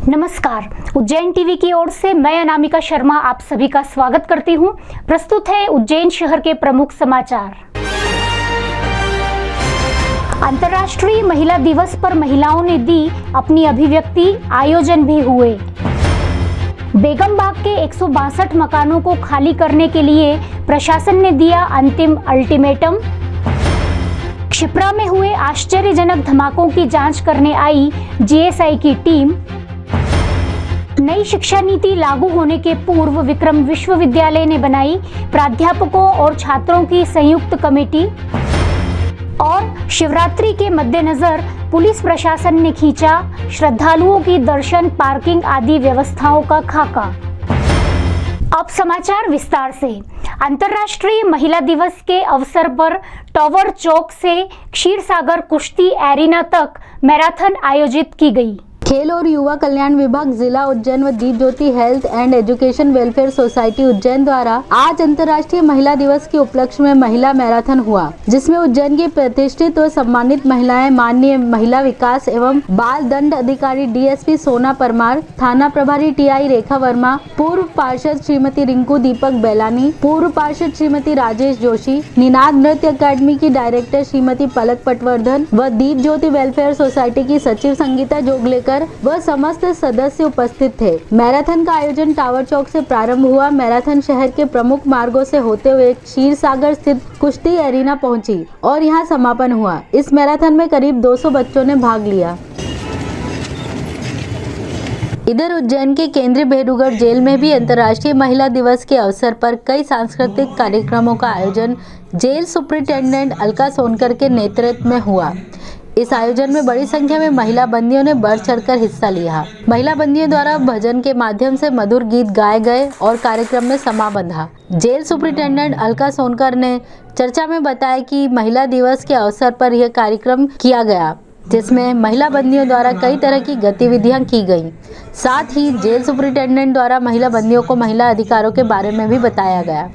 नमस्कार, उज्जैन टीवी की ओर से मैं अनामिका शर्मा आप सभी का स्वागत करती हूं। प्रस्तुत है उज्जैन शहर के प्रमुख समाचार। अंतर्राष्ट्रीय महिला दिवस पर महिलाओं ने दी अपनी अभिव्यक्ति, आयोजन भी हुए। बेगम बाग के 162 मकानों को खाली करने के लिए प्रशासन ने दिया अंतिम अल्टीमेटम। क्षिप्रा में हुए आश्चर्यजनक धमाकों की जांच करने आई जीएसआई की टीम। नई शिक्षा नीति लागू होने के पूर्व विक्रम विश्वविद्यालय ने बनाई प्राध्यापकों और छात्रों की संयुक्त कमेटी। और शिवरात्रि के मद्देनजर पुलिस प्रशासन ने खींचा श्रद्धालुओं की दर्शन, पार्किंग आदि व्यवस्थाओं का खाका। अब समाचार विस्तार से। अंतर्राष्ट्रीय महिला दिवस के अवसर पर टावर चौक से क्षीरसागर कुश्ती एरिना तक मैराथन आयोजित की गई। खेल और युवा कल्याण विभाग जिला उज्जैन व Deep Jyoti health and education welfare society Ujjain द्वारा आज अंतर्राष्ट्रीय महिला दिवस के उपलक्ष्य में महिला मैराथन हुआ, जिसमें उज्जैन की प्रतिष्ठित और सम्मानित महिलाएं माननीय महिला विकास एवं बाल दंड अधिकारी डीएसपी सोना परमार, थाना प्रभारी टीआई रेखा वर्मा, पूर्व पार्षद श्रीमती रिंकू दीपक बेलानी, पूर्व पार्षद श्रीमती राजेश जोशी, निनाद नृत्य अकादमी की डायरेक्टर श्रीमती पलक पटवर्धन व दीप ज्योति वेलफेयर सोसाइटी की सचिव संगीता जोगलेकर वह समस्त सदस्य उपस्थित थे। मैराथन का आयोजन टावर चौक से प्रारंभ हुआ। मैराथन शहर के प्रमुख मार्गों से होते हुए क्षीरसागर स्थित कुश्ती एरिना पहुंची और यहां समापन हुआ। इस मैराथन में करीब 200 बच्चों ने भाग लिया। इधर उज्जैन के केंद्रीय भेड़ूगढ़ जेल में भी अंतर्राष्ट्रीय महिला दिवस के अवसर पर कई सांस्कृतिक कार्यक्रमों का आयोजन जेल सुपरिटेंडेंट अलका सोनकर के नेतृत्व में हुआ। इस आयोजन में बड़ी संख्या में महिला बंदियों ने बढ़ चढ़कर हिस्सा लिया। महिला बंदियों द्वारा भजन के माध्यम से मधुर गीत गाए गए और कार्यक्रम में समा बंधा। जेल सुपरिटेंडेंट अलका सोनकर ने चर्चा में बताया कि महिला दिवस के अवसर पर यह कार्यक्रम किया गया, जिसमें महिला बंदियों द्वारा कई तरह की गतिविधियां की गईं। साथ ही जेल सुपरिटेंडेंट द्वारा महिला बंदियों को महिला अधिकारों के बारे में भी बताया गया।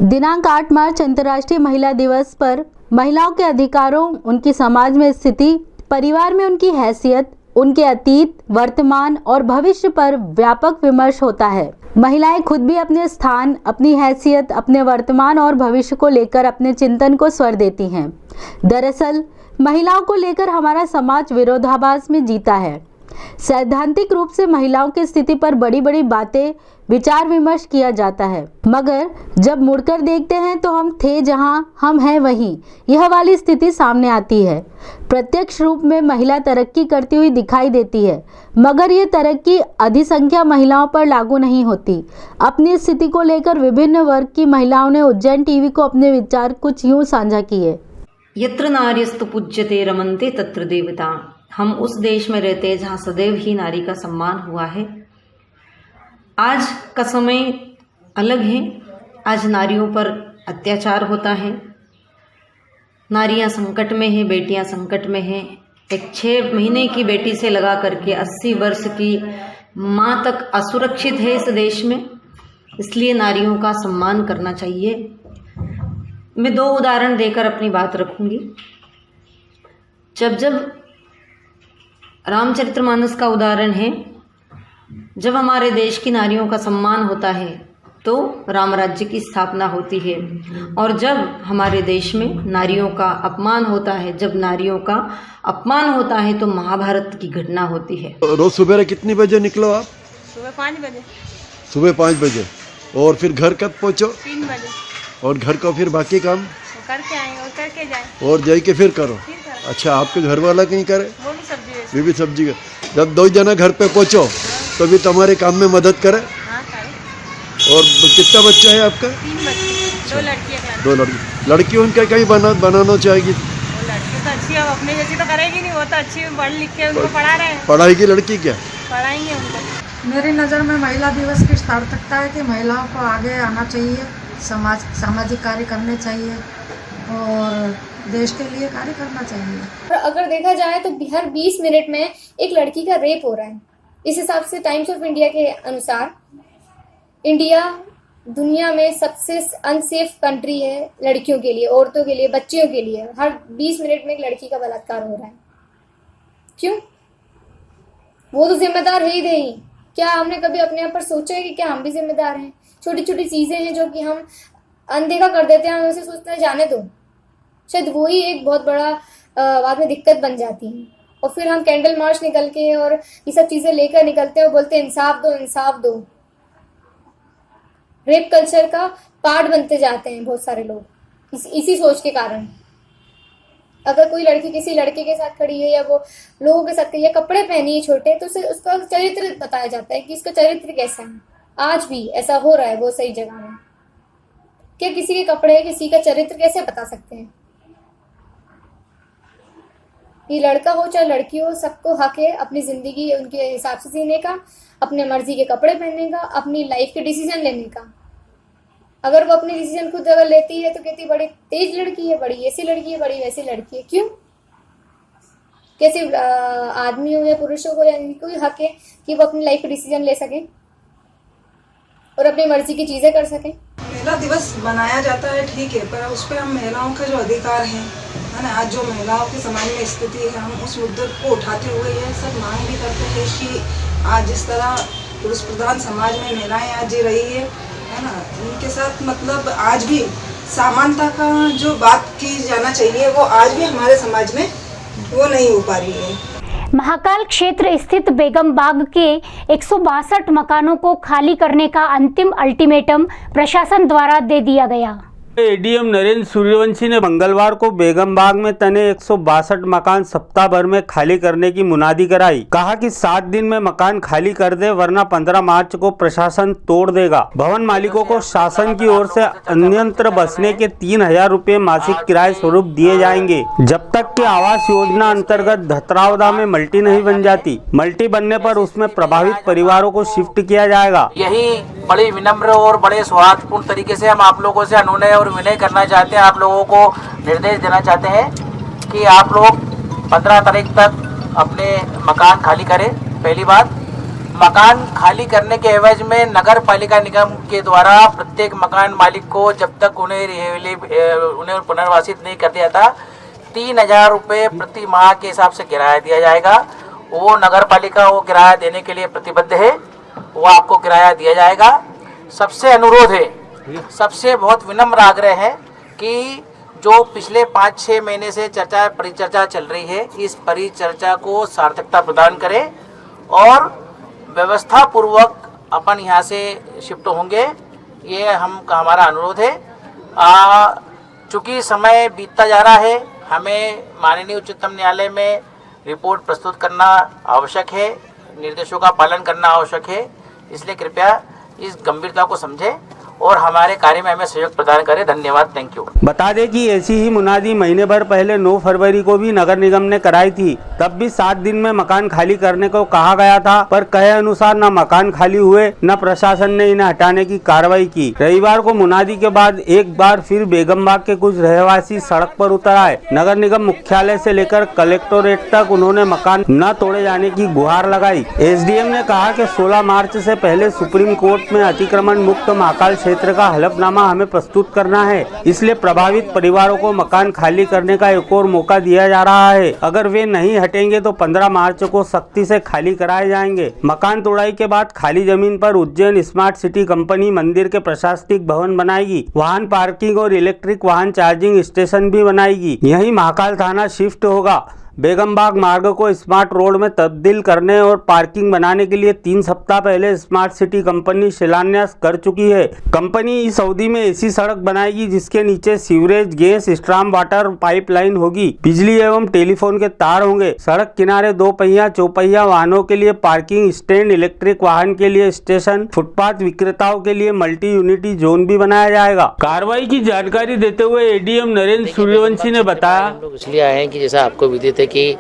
दिनांक 8 मार्च अंतर्राष्ट्रीय महिला दिवस पर महिलाओं के अधिकारों, उनकी समाज में स्थिति, परिवार में उनकी हैसियत, उनके अतीत, वर्तमान और भविष्य पर व्यापक विमर्श होता है। महिलाएं खुद भी अपने स्थान, अपनी हैसियत, अपने वर्तमान और भविष्य को लेकर अपने चिंतन को स्वर देती हैं। दरअसल महिलाओं को लेकर हमारा समाज विरोधाभास में जीता है। सैद्धांतिक रूप से महिलाओं की स्थिति पर बड़ी बड़ी बातें, विचार विमर्श किया जाता है, मगर जब मुड़कर देखते हैं तो हम थे जहां, हम हैं वहीं, यह वाली स्थिति सामने आती है। प्रत्यक्ष रूप में महिला तरक्की करती हुई दिखाई देती है, मगर ये तरक्की अधिसंख्या महिलाओं पर लागू नहीं होती। अपनी स्थिति को लेकर विभिन्न वर्ग की महिलाओं ने उज्जैन टीवी को अपने विचार कुछ यूं साझा किए। यत्र नार्यस्तु पूज्यते रमन्ते तत्र देवता। हम उस देश में रहते हैं जहाँ सदैव ही नारी का सम्मान हुआ है। आज का समय अलग है। आज नारियों पर अत्याचार होता है, नारियां संकट में हैं, बेटियां संकट में हैं। एक 6 महीने की बेटी से लगा करके 80 वर्ष की माँ तक असुरक्षित है इस देश में, इसलिए नारियों का सम्मान करना चाहिए। मैं 2 उदाहरण देकर अपनी बात रखूंगी। जब रामचरितमानस का उदाहरण है, जब हमारे देश की नारियों का सम्मान होता है तो राम राज्य की स्थापना होती है, और जब हमारे देश में नारियों का अपमान होता है, जब नारियों का अपमान होता है तो महाभारत की घटना होती है। रोज सुबह कितनी बजे निकलो आप? सुबह 5 बजे। सुबह 5 बजे। और फिर घर कब पहुँचो? 3 बजे। और घर को फिर बाकी काम करके आएंगे और करके जाए और जाई के फिर करो। अच्छा, आपके घर वाला कहीं करे? वो भी सब्जी बेचते। वे भी सब्जी का। जब 2 जना घर पे पहुँचो तो भी तुम्हारे काम में मदद करे। हाँ, करे। और कितना बच्चा है आपका? 3 बच्चे, 2 लड़कियाँ। 2 लड़की। लड़की उनका कहीं बनाना चाहेगी? वो लड़की तो अच्छी है, अपने जैसी तो करेगी नहीं, वो तो अच्छी पढ़ लिख के उनको पढ़ा रहे हैं। पढ़ाई की लड़की क्या पढ़ाएंगे उनको। मेरी नज़र में महिला दिवस की सार्थकता है कि महिलाओं को आगे आना चाहिए, सामाजिक कार्य करने चाहिए और देश के लिए कार्य करना चाहिए। और अगर देखा जाए तो हर 20 मिनट में एक लड़की का रेप हो रहा है। इस हिसाब से टाइम्स ऑफ इंडिया के अनुसार इंडिया दुनिया में सबसे अनसेफ कंट्री है लड़कियों के लिए, औरतों के लिए, बच्चियों के लिए। हर 20 मिनट में एक लड़की का बलात्कार हो रहा है। क्यों? वो तो जिम्मेदार है ही नहीं। क्या हमने कभी अपने आप पर सोचा है कि क्या हम भी जिम्मेदार हैं? छोटी छोटी चीज़ें हैं जो कि हम अनदेखा कर देते हैं, हम उसे सोचते हैं जाने दो, शायद वही एक बहुत बड़ा बाद में दिक्कत बन जाती है। और फिर हम कैंडल मार्च निकल के और ये सब चीज़ें लेकर निकलते हैं और बोलते हैं इंसाफ दो, इंसाफ दो। रेप कल्चर का पार्ट बनते जाते हैं बहुत सारे लोग इसी सोच के कारण। अगर कोई लड़की किसी लड़के के साथ खड़ी है या वो लोगों के साथ खड़ी है, कपड़े पहनी है छोटे, तो उसे उसका चरित्र बताया जाता है कि इसका चरित्र कैसा है। आज भी ऐसा हो रहा है बहुत सही जगह में। क्या किसी के कपड़े किसी का चरित्र कैसे बता सकते हैं? ये लड़का हो चाहे लड़की हो, सबको हक है अपनी जिंदगी उनके हिसाब से जीने का, अपने मर्जी के कपड़े पहनने का, अपनी लाइफ के डिसीजन लेने का। अगर वो अपने डिसीजन खुद अगर लेती है तो कहती बड़ी तेज लड़की है, बड़ी ऐसी लड़की है, बड़ी वैसी लड़की है। क्यों? कैसे आदमी हो या पुरुष हो या कोई हक है कि वो अपनी लाइफ के डिसीजन ले सके और अपनी मर्जी की चीजें कर सके। महिला दिवस मनाया जाता है, ठीक है, पर उस पर हम महिलाओं का जो अधिकार है ना, आज जो महिलाओं की समाज में स्थिति है, हम उस मुद्दे को उठाते हुए ये सब मांग भी करते हैं कि आज जिस तरह पुरुष प्रधान समाज में महिलाएं आज जी रही है ना, उनके साथ मतलब आज भी समानता का जो बात की जाना चाहिए वो आज भी हमारे समाज में वो नहीं हो पा रही है। महाकाल क्षेत्र स्थित बेगम बाग के 162 मकानों को खाली करने का अंतिम अल्टीमेटम प्रशासन द्वारा दे दिया गया। एडीएम नरेंद्र सूर्यवंशी ने मंगलवार को बेगम बाग में तने 162 मकान सप्ताह भर में खाली करने की मुनादी कराई। कहा कि 7 दिन में मकान खाली कर दे वरना 15 मार्च को प्रशासन तोड़ देगा। भवन मालिकों को शासन की ओर से अन्यत्र बसने के 3000 रुपए मासिक किराए स्वरूप दिए जाएंगे जब तक कि आवास योजना अंतर्गत धतरावदा में मल्टी नहीं बन जाती। मल्टी बनने पर उसमें प्रभावित परिवारों को शिफ्ट किया जाएगा। यही बड़ी विनम्र और बड़े सौहार्दपूर्ण तरीके से हम आप लोगों से अनुनय और विनय करना चाहते हैं, आप लोगों को निर्देश देना चाहते हैं कि आप लोग 15 तारीख तक अपने मकान खाली करें। पहली बात, मकान खाली करने के एवज में नगर पालिका निगम के द्वारा प्रत्येक मकान मालिक को जब तक उन्हें पुनर्वासित नहीं कर दिया था 3000 रुपये प्रति माह के हिसाब से किराया दिया जाएगा। वो नगर पालिका वो किराया देने के लिए प्रतिबद्ध है, वो आपको किराया दिया जाएगा। सबसे अनुरोध है, सबसे बहुत विनम्र आग्रह है कि जो पिछले 5-6 महीने से परिचर्चा चल रही है, इस परिचर्चा को सार्थकता प्रदान करें और व्यवस्था पूर्वक अपन यहाँ से शिफ्ट होंगे, ये हमारा अनुरोध है। चूँकि समय बीतता जा रहा है, हमें माननीय उच्चतम न्यायालय में रिपोर्ट प्रस्तुत करना आवश्यक है, निर्देशों का पालन करना आवश्यक है, इसलिए कृपया इस गंभीरता को समझें और हमारे कार्य में हमें सहयोग प्रदान करें। धन्यवाद, थैंक यू। बता दें कि ऐसी ही मुनादी महीने भर पहले 9 फरवरी को भी नगर निगम ने कराई थी। तब भी 7 दिन में मकान खाली करने को कहा गया था, पर कहे अनुसार न मकान खाली हुए न प्रशासन ने इन्हें हटाने की कार्रवाई की। रविवार को मुनादी के बाद एक बार फिर बेगम बाग के कुछ रहवासी सड़क पर उतर आए। नगर निगम मुख्यालय से लेकर कलेक्टोरेट तक उन्होंने मकान न तोड़े जाने की गुहार लगाई। एसडीएम ने कहा कि 16 मार्च से पहले सुप्रीम कोर्ट में अतिक्रमण मुक्त महाकाल क्षेत्र का हलफनामा हमें प्रस्तुत करना है, इसलिए प्रभावित परिवारों को मकान खाली करने का एक और मौका दिया जा रहा है। अगर वे नहीं हटेंगे तो 15 मार्च को सख्ती से खाली कराए जाएंगे। मकान तोड़ाई के बाद खाली जमीन पर उज्जैन स्मार्ट सिटी कंपनी मंदिर के प्रशासनिक भवन बनाएगी, वाहन पार्किंग और इलेक्ट्रिक वाहन चार्जिंग स्टेशन भी बनाएगी। यहीं महाकाल थाना शिफ्ट होगा। बेगम बाग मार्ग को स्मार्ट रोड में तब्दील करने और पार्किंग बनाने के लिए 3 सप्ताह पहले स्मार्ट सिटी कंपनी शिलान्यास कर चुकी है। कंपनी इस अवधि में ऐसी सड़क बनाएगी जिसके नीचे sewerage, gas, storm water pipeline होगी, बिजली एवं टेलीफोन के तार होंगे। सड़क किनारे 2 पहिया, चौपहिया वाहनों के लिए पार्किंग स्टैंड, इलेक्ट्रिक वाहन के लिए स्टेशन, फुटपाथ विक्रेताओं के लिए मल्टी यूनिटी जोन भी बनाया जाएगा। कार्रवाई की जानकारी देते हुए एडीएम नरेंद्र सूर्यवंशी ने बताया, इसलिए आए हैं कि जैसा आपको विदित कि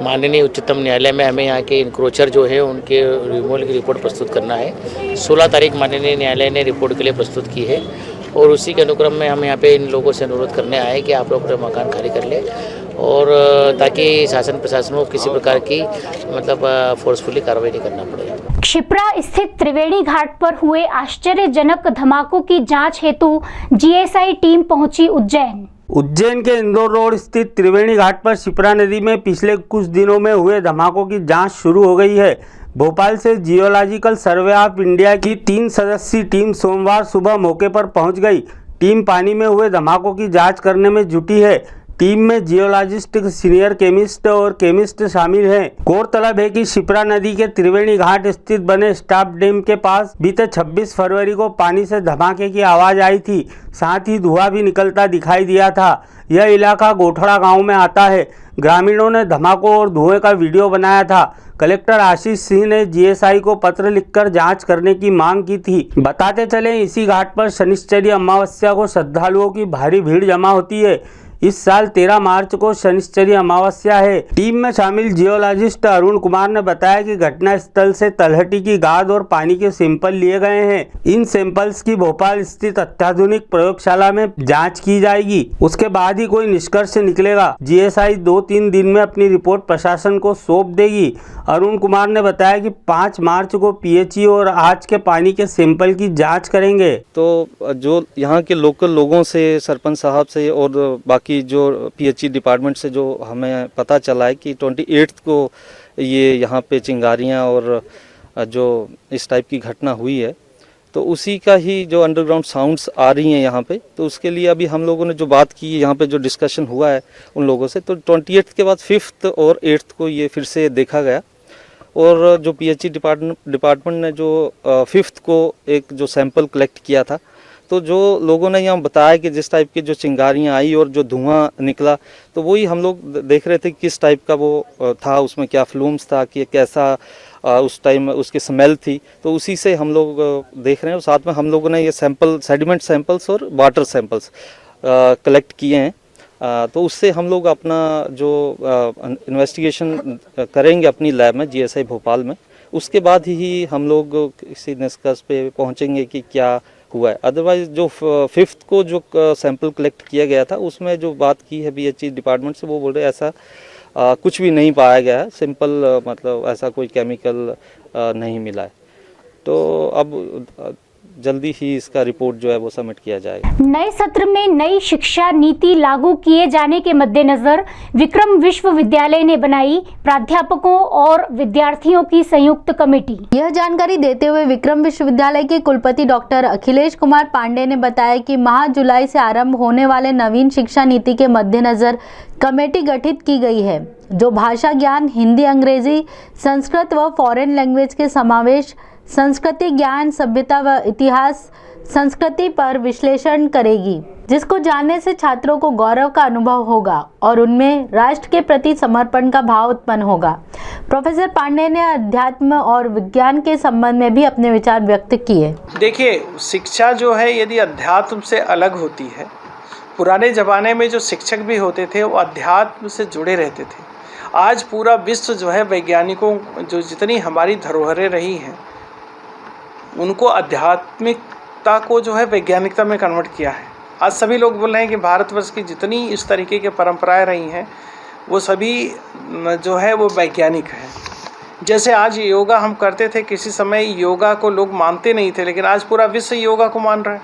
माननीय उच्चतम न्यायालय में हमें यहाँ के इंक्रोचर जो है उनके रिमूवल की रिपोर्ट प्रस्तुत करना है। 16 तारीख माननीय न्यायालय ने रिपोर्ट के लिए प्रस्तुत की है और उसी के अनुक्रम में हम यहाँ पे इन लोगों से अनुरोध करने आए कि आप लोग अपने मकान खाली कर ले, और ताकि शासन प्रशासन को किसी प्रकार की मतलब फोर्सफुली कार्रवाई नहीं करना पड़े। क्षिप्रा स्थित त्रिवेणी घाट पर हुए आश्चर्यजनक धमाकों की जांच हेतु जीएसआई टीम पहुंची उज्जैन। उज्जैन के इंदौर रोड स्थित त्रिवेणी घाट पर क्षिप्रा नदी में पिछले कुछ दिनों में हुए धमाकों की जांच शुरू हो गई है। भोपाल से जियोलॉजिकल सर्वे ऑफ इंडिया की 3 सदस्यीय टीम सोमवार सुबह मौके पर पहुंच गई। टीम पानी में हुए धमाकों की जांच करने में जुटी है। टीम में जियोलॉजिस्ट, सीनियर केमिस्ट और केमिस्ट शामिल हैं। गौरतलब है कि क्षिप्रा नदी के त्रिवेणी घाट स्थित बने स्टाफ डैम के पास बीते 26 फरवरी को पानी से धमाके की आवाज़ आई थी। साथ ही धुआं भी निकलता दिखाई दिया था। यह इलाका गोठड़ा गांव में आता है। ग्रामीणों ने धमाकों और धुएं का वीडियो बनाया था। कलेक्टर आशीष सिंह ने जीएसआई को पत्र लिखकर जांच करने की मांग की थी। बताते चले, इसी घाट पर शनिश्चरी अमावस्या को श्रद्धालुओं की भारी भीड़ जमा होती है। इस साल 13 मार्च को शनिश्चरी अमावस्या है। टीम में शामिल जियोलॉजिस्ट अरुण कुमार ने बताया कि घटना स्थल से तलहटी की गाद और पानी के सैंपल लिए गए हैं। इन सैंपल्स की भोपाल स्थित अत्याधुनिक प्रयोगशाला में जांच की जाएगी। उसके बाद ही कोई निष्कर्ष निकलेगा। जीएसआई 2-3 दिन में अपनी रिपोर्ट प्रशासन को सौंप देगी। अरुण कुमार ने बताया कि 5 मार्च को पीएचई और आज के पानी के सैंपल की जाँच करेंगे। तो जो यहाँ के लोकल लोगों से, सरपंच साहब से और बाकी जो पीएचई डिपार्टमेंट से जो हमें पता चला है कि 28 को ये यहाँ पे चिंगारियाँ और जो इस टाइप की घटना हुई है, तो उसी का ही जो अंडरग्राउंड साउंड्स आ रही हैं यहाँ पे, तो उसके लिए अभी हम लोगों ने जो बात की, यहाँ पे जो डिस्कशन हुआ है उन लोगों से, तो 28 के बाद 5th और 8th को ये फिर से देखा गया। और जो पीएचई डिपार्टमेंट ने जो 5th को एक जो सैंपल कलेक्ट किया था, तो जो लोगों ने यहाँ बताया कि जिस टाइप की जो चिंगारियाँ आई और जो धुआं निकला, तो वही हम लोग देख रहे थे कि किस टाइप का वो था, उसमें क्या फ्लूम्स था, कि कैसा उस टाइम उसकी स्मेल थी। तो उसी से हम लोग देख रहे हैं। और साथ में हम लोगों ने ये सैंपल, सेडिमेंट सैंपल्स और वाटर सैंपल्स कलेक्ट किए हैं। तो उससे हम लोग अपना जो इन्वेस्टिगेशन करेंगे अपनी लैब में, जीएसआई भोपाल में, उसके बाद ही हम लोग किसी निष्कर्ष पे पहुँचेंगे कि क्या हुआ है। अदरवाइज जो 5th को जो सैंपल कलेक्ट किया गया था, उसमें जो बात की है पीएचई डिपार्टमेंट से, वो बोल रहे ऐसा कुछ भी नहीं पाया गया है। सिंपल मतलब ऐसा कोई केमिकल नहीं मिला है। तो अब जल्दी ही इसका रिपोर्ट जो है वो सबमिट किया जाएगा। नए सत्र में नई शिक्षा नीति लागू किए जाने के मद्देनजर विक्रम विश्वविद्यालय ने बनाई प्राध्यापकों और विद्यार्थियों की संयुक्त कमेटी। यह जानकारी देते हुए विक्रम विश्वविद्यालय के कुलपति डॉक्टर अखिलेश कुमार पांडे ने बताया कि माह जुलाई से आरंभ होने वाले नवीन शिक्षा नीति के मद्देनजर कमेटी गठित की गई है, जो भाषा ज्ञान, हिंदी, अंग्रेजी, संस्कृत व फॉरेन लैंग्वेज के समावेश, संस्कृति ज्ञान, सभ्यता व इतिहास, संस्कृति पर विश्लेषण करेगी, जिसको जानने से छात्रों को गौरव का अनुभव होगा और उनमें राष्ट्र के प्रति समर्पण का भाव उत्पन्न होगा। प्रोफेसर पांडे ने अध्यात्म और विज्ञान के संबंध में भी अपने विचार व्यक्त किए। देखिए, शिक्षा जो है यदि अध्यात्म से अलग होती है, पुराने ज़माने में जो शिक्षक भी होते थे वो अध्यात्म से जुड़े रहते थे। आज पूरा विश्व जो है वैज्ञानिकों, जो जितनी हमारी धरोहरें रही हैं, उनको आध्यात्मिकता को जो है वैज्ञानिकता में कन्वर्ट किया है। आज सभी लोग बोल रहे हैं कि भारतवर्ष की जितनी इस तरीके के परंपराएं रही हैं, वो सभी जो है वो वैज्ञानिक है। जैसे आज योगा हम करते थे, किसी समय योगा को लोग मानते नहीं थे, लेकिन आज पूरा विश्व योगा को मान रहा है।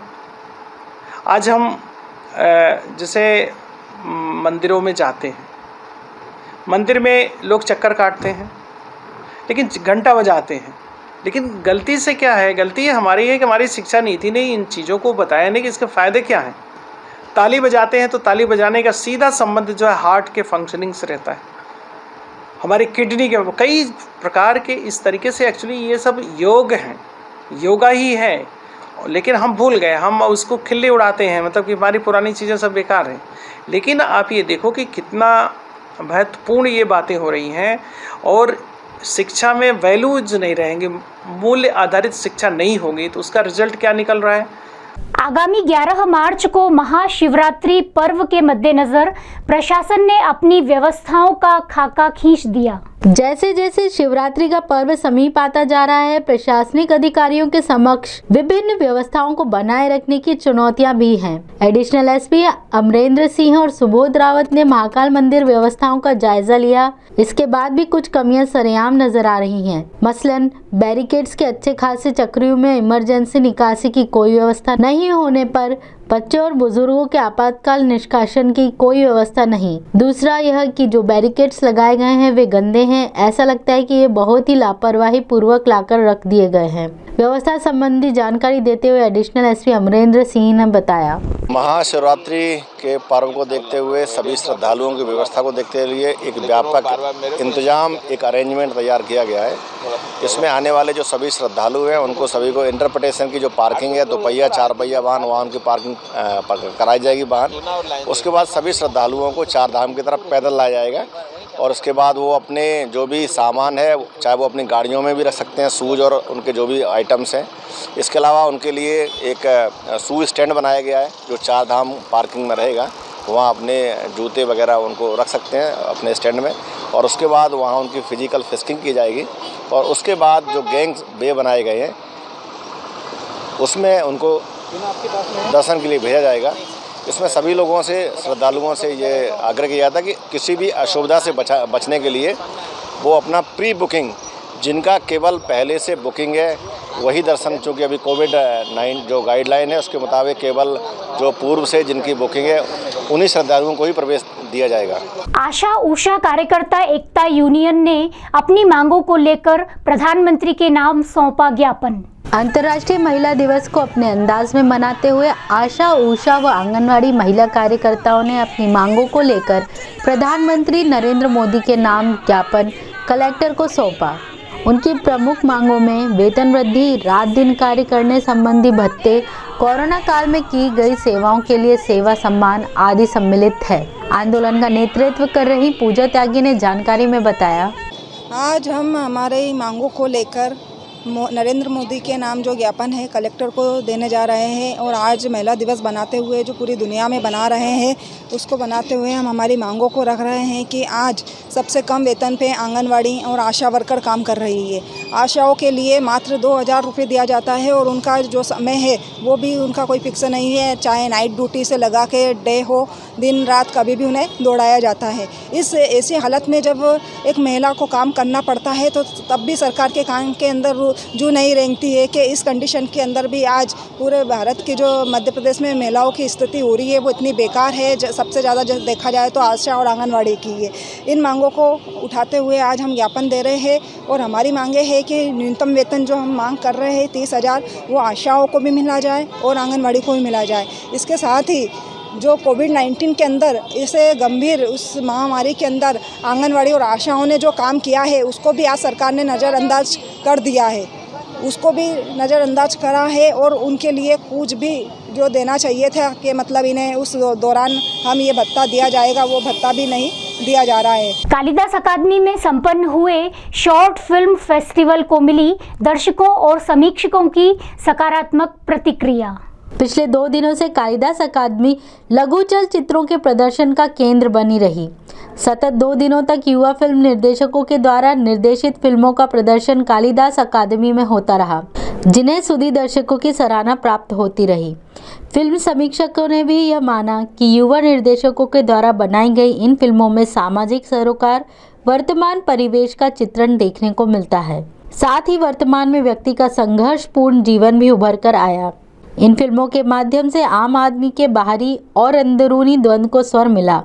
आज हम जैसे मंदिरों में जाते हैं, मंदिर में लोग चक्कर काटते हैं, लेकिन घंटा बजाते हैं, लेकिन गलती से क्या है, गलती हमारी है कि हमारी शिक्षा नीति ने इन चीज़ों को बताया नहीं कि इसके फ़ायदे क्या हैं। ताली बजाते हैं तो ताली बजाने का सीधा संबंध जो है हार्ट के फंक्शनिंग से रहता है, हमारी किडनी के, कई प्रकार के इस तरीके से। एक्चुअली ये सब योग हैं, योगा ही है, लेकिन हम भूल गए, हम उसको खिल्ली उड़ाते हैं, मतलब कि हमारी पुरानी चीज़ें सब बेकार हैं। लेकिन आप ये देखो कि कितना महत्वपूर्ण ये बातें हो रही हैं, और शिक्षा में वैल्यूज नहीं रहेंगे, मूल्य आधारित शिक्षा नहीं होगी, तो उसका रिजल्ट क्या निकल रहा है। आगामी 11 मार्च को महाशिवरात्रि पर्व के मद्देनजर प्रशासन ने अपनी व्यवस्थाओं का खाका खींच दिया। जैसे जैसे शिवरात्रि का पर्व समीप आता जा रहा है, प्रशासनिक अधिकारियों के समक्ष विभिन्न व्यवस्थाओं को बनाए रखने की चुनौतियां भी हैं। एडिशनल एसपी अमरेंद्र सिंह और सुबोध रावत ने महाकाल मंदिर व्यवस्थाओं का जायजा लिया। इसके बाद भी कुछ कमियां सरेआम नजर आ रही हैं। मसलन बैरिकेड्स के अच्छे खासे चक्रियों में इमरजेंसी निकासी की कोई व्यवस्था नहीं होने पर बच्चों और बुजुर्गों के आपातकाल निष्कासन की कोई व्यवस्था नहीं। दूसरा यह कि जो बैरिकेड्स लगाए गए हैं वे गंदे हैं। ऐसा लगता है कि ये बहुत ही लापरवाही पूर्वक लाकर रख दिए गए हैं। व्यवस्था संबंधी जानकारी देते हुए एडिशनल एसपी अमरेंद्र सिंह ने बताया, महाशिवरात्रि के पर्व को देखते हुए सभी श्रद्धालुओं की व्यवस्था को देखते हुए एक व्यापक इंतजाम, एक अरेंजमेंट तैयार किया गया है। इसमें आने वाले जो सभी श्रद्धालु हैं उनको सभी को इंटरप्रिटेशन की जो पार्किंग है, 2 पहिया 4 पहिया वाहन, वहाँ उनकी पार्किंग कराई जाएगी वाहन। उसके बाद सभी श्रद्धालुओं को 4 धाम की तरफ पैदल लाया जाएगा और उसके बाद वो अपने जो भी सामान है, चाहे वो अपनी गाड़ियों में भी रख सकते हैं, शूज़ और उनके जो भी आइटम्स हैं। इसके अलावा उनके लिए एक शू स्टैंड बनाया गया है जो 4 धाम पार्किंग में रहेगा। वहाँ अपने जूते वगैरह उनको रख सकते हैं अपने स्टैंड में और उसके बाद वहाँ उनकी फ़िज़िकल फिस्किंग की जाएगी और उसके बाद जो गैंग वे बनाए गए हैं उसमें उनको दर्शन के लिए भेजा जाएगा। इसमें सभी लोगों से, श्रद्धालुओं से ये आग्रह किया जाता है कि किसी भी असुविधा से बचने के लिए वो अपना प्री बुकिंग, जिनका केवल पहले से बुकिंग है वही दर्शन, चूँकि अभी कोविड-19 जो गाइडलाइन है उसके मुताबिक केवल जो पूर्व से जिनकी बुकिंग है उन्हीं श्रद्धालुओं को ही प्रवेश दिया जाएगा। आशा उषा कार्यकर्ता एकता यूनियन ने अपनी मांगों को लेकर प्रधानमंत्री के नाम सौंपा ज्ञापन। अंतर्राष्ट्रीय महिला दिवस को अपने अंदाज में मनाते हुए आशा उषा व आंगनवाड़ी महिला कार्यकर्ताओं ने अपनी मांगों को लेकर प्रधानमंत्री नरेंद्र मोदी के नाम ज्ञापन कलेक्टर को सौंपा। उनकी प्रमुख मांगों में वेतन वृद्धि, रात दिन कार्य करने संबंधी भत्ते, कोरोना काल में की गई सेवाओं के लिए सेवा सम्मान आदि सम्मिलित है। आंदोलन का नेतृत्व कर रही पूजा त्यागी ने जानकारी में बताया, आज हम हमारे मांगों को लेकर नरेंद्र मोदी के नाम जो ज्ञापन है कलेक्टर को देने जा रहे हैं और आज महिला दिवस बनाते हुए जो पूरी दुनिया में बना रहे हैं उसको बनाते हुए हम हमारी मांगों को रख रहे हैं कि आज सबसे कम वेतन पे आंगनवाड़ी और आशा वर्कर काम कर रही है। आशाओं के लिए मात्र 2000 रुपये दिया जाता है और उनका जो समय है वो भी उनका कोई फिक्स नहीं है, चाहे नाइट ड्यूटी से लगा के डे हो, दिन रात कभी भी उन्हें दौड़ाया जाता है। इस ऐसी हालत में जब एक महिला को काम करना पड़ता है तो तब भी सरकार के काम के अंदर जो नहीं रेंगती है कि इस कंडीशन के अंदर भी आज पूरे भारत की जो मध्य प्रदेश में महिलाओं की स्थिति हो रही है वो इतनी बेकार है। सबसे ज़्यादा जब देखा जाए तो आशा और आंगनवाड़ी की है। इन मांगों को उठाते हुए आज हम ज्ञापन दे रहे हैं और हमारी मांगे है कि न्यूनतम वेतन जो हम मांग कर रहे हैं 30,000 वो आशाओं को भी मिला जाए और आंगनवाड़ी को भी मिला जाए। इसके साथ ही जो कोविड-19 के अंदर इसे गंभीर उस महामारी के अंदर आंगनवाड़ी और आशाओं ने जो काम किया है उसको भी आज सरकार ने नज़रअंदाज कर दिया है, उसको भी नज़रअंदाज करा है और उनके लिए कुछ भी जो देना चाहिए था कि मतलब इन्हें उस दौरान हम ये भत्ता दिया जाएगा वो भत्ता भी नहीं दिया जा रहा है। कालिदास अकादमी में संपन्न हुए शॉर्ट फिल्म फेस्टिवल को मिली दर्शकों और समीक्षकों की सकारात्मक प्रतिक्रिया। पिछले 2 दिनों से कालिदास अकादमी लघु चलचित्रों के प्रदर्शन का केंद्र बनी रही। सतत 2 दिनों तक युवा फिल्म निर्देशकों के द्वारा निर्देशित फिल्मों का प्रदर्शन कालिदास अकादमी में होता रहा, जिन्हें सुधी दर्शकों की सराहना प्राप्त होती रही। फिल्म समीक्षकों ने भी यह माना कि युवा निर्देशकों के द्वारा बनाई गई इन फिल्मों में सामाजिक सरोकार, वर्तमान परिवेश का चित्रण देखने को मिलता है। साथ ही वर्तमान में व्यक्ति का संघर्षपूर्ण जीवन भी उभर कर आया। इन फिल्मों के माध्यम से आम आदमी के बाहरी और अंदरूनी द्वंद्व को स्वर मिला।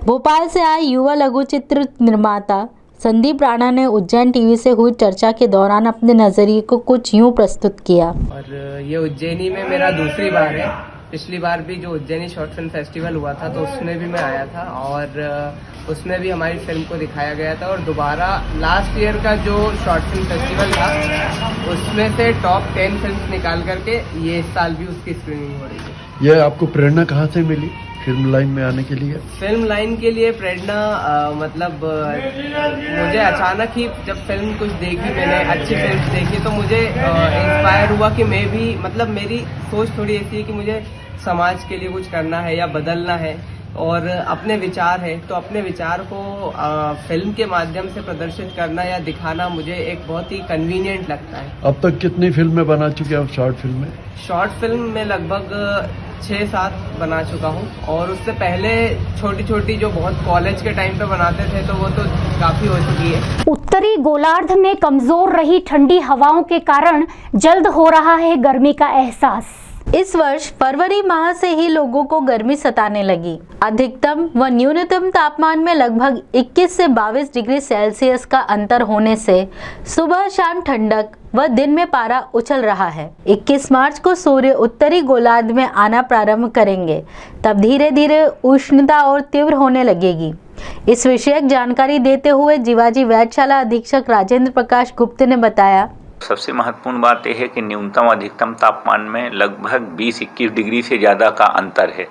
भोपाल से आए युवा लघु चित्र निर्माता संदीप राणा ने उज्जैन टीवी से हुई चर्चा के दौरान अपने नजरिए को कुछ यूं प्रस्तुत किया। और ये उज्जैनी में मेरा दूसरी बार है। पिछली बार भी जो उज्जैनी शॉर्ट फिल्म फेस्टिवल हुआ था तो उसमें भी मैं आया था और उसमें भी हमारी फिल्म को दिखाया गया था और दोबारा लास्ट ईयर का जो शॉर्ट फिल्म फेस्टिवल था उसमें से टॉप 10 फिल्म निकाल करके ये इस साल भी उसकी स्क्रीनिंग हो रही है। ये आपको प्रेरणा कहाँ से मिली फिल्म लाइन में आने के लिए? फिल्म लाइन के लिए प्रेरणा मतलब मुझे अचानक ही जब फिल्म कुछ देखी, मैंने अच्छी फिल्म देखी तो मुझे इंस्पायर हुआ कि मैं भी, मतलब मेरी सोच थोड़ी ऐसी है कि मुझे समाज के लिए कुछ करना है या बदलना है और अपने विचार है, तो अपने विचार को फिल्म के माध्यम से प्रदर्शित करना या दिखाना मुझे एक बहुत ही कन्वीनियंट लगता है। अब तक कितनी फिल्में बना चुके हैं शॉर्ट फिल्म में? शॉर्ट फिल्म में लगभग 6-7 बना चुका हूँ और उससे पहले छोटी छोटी जो बहुत कॉलेज के टाइम पे बनाते थे तो वो तो काफ़ी हो चुकी है। उत्तरी गोलार्ध में कमजोर रही ठंडी हवाओं के कारण जल्द हो रहा है गर्मी का एहसास। इस वर्ष फरवरी माह से ही लोगों को गर्मी सताने लगी। अधिकतम व न्यूनतम तापमान में लगभग 21 से 22 डिग्री सेल्सियस का अंतर होने से सुबह शाम ठंडक व दिन में पारा उछल रहा है। 21 मार्च को सूर्य उत्तरी गोलार्ध में आना प्रारंभ करेंगे, तब धीरे धीरे उष्णता और तीव्र होने लगेगी। इस विषयक जानकारी देते हुए जीवाजी वैधशाला अधीक्षक राजेंद्र प्रकाश गुप्त ने बताया, सबसे महत्वपूर्ण बात यह है कि न्यूनतम अधिकतम तापमान में लगभग 20-21 डिग्री से ज़्यादा का अंतर है,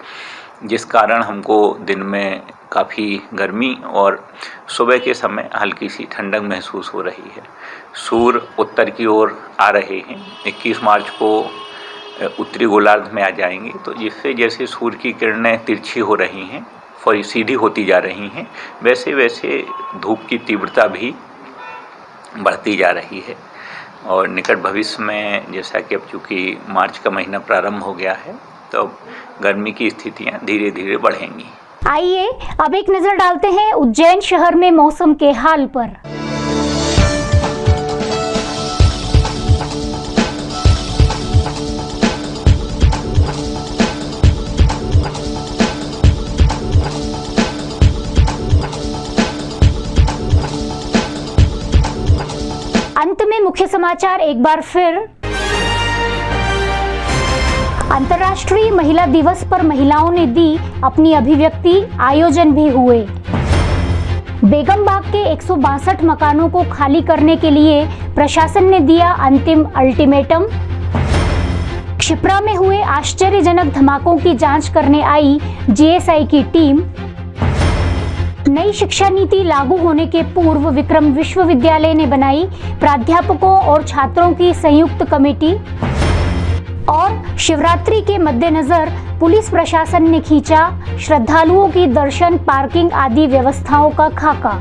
जिस कारण हमको दिन में काफ़ी गर्मी और सुबह के समय हल्की सी ठंडक महसूस हो रही है। सूर्य उत्तर की ओर आ रहे हैं। 21 मार्च को उत्तरी गोलार्ध में आ जाएंगे, तो जिससे जैसे सूर्य की किरणें तिरछी हो रही हैं और सीधी होती जा रही हैं, वैसे वैसे धूप की तीव्रता भी बढ़ती जा रही है। और निकट भविष्य में जैसा कि अब चूँकि मार्च का महीना प्रारंभ हो गया है, तो गर्मी की स्थितियां धीरे धीरे बढ़ेंगी। आइए अब एक नजर डालते हैं उज्जैन शहर में मौसम के हाल पर। अंत में मुख्य समाचार एक बार फिर। अंतर्राष्ट्रीय महिला दिवस पर महिलाओं ने दी अपनी अभिव्यक्ति, आयोजन भी हुए। बेगम बाग के 162 मकानों को खाली करने के लिए प्रशासन ने दिया अंतिम अल्टीमेटम। क्षिप्रा में हुए आश्चर्यजनक धमाकों की जांच करने आई जीएसआई की टीम। नई शिक्षा नीति लागू होने के पूर्व विक्रम विश्वविद्यालय ने बनाई प्राध्यापकों और छात्रों की संयुक्त कमेटी। और शिवरात्रि के मद्देनजर पुलिस प्रशासन ने खींचा श्रद्धालुओं की दर्शन, पार्किंग आदि व्यवस्थाओं का खाका।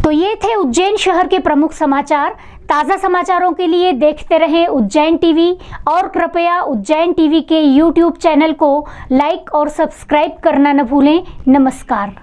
तो ये थे उज्जैन शहर के प्रमुख समाचार। ताज़ा समाचारों के लिए देखते रहें उज्जैन टीवी और कृपया उज्जैन टीवी के YouTube चैनल को लाइक और सब्सक्राइब करना न भूलें। नमस्कार।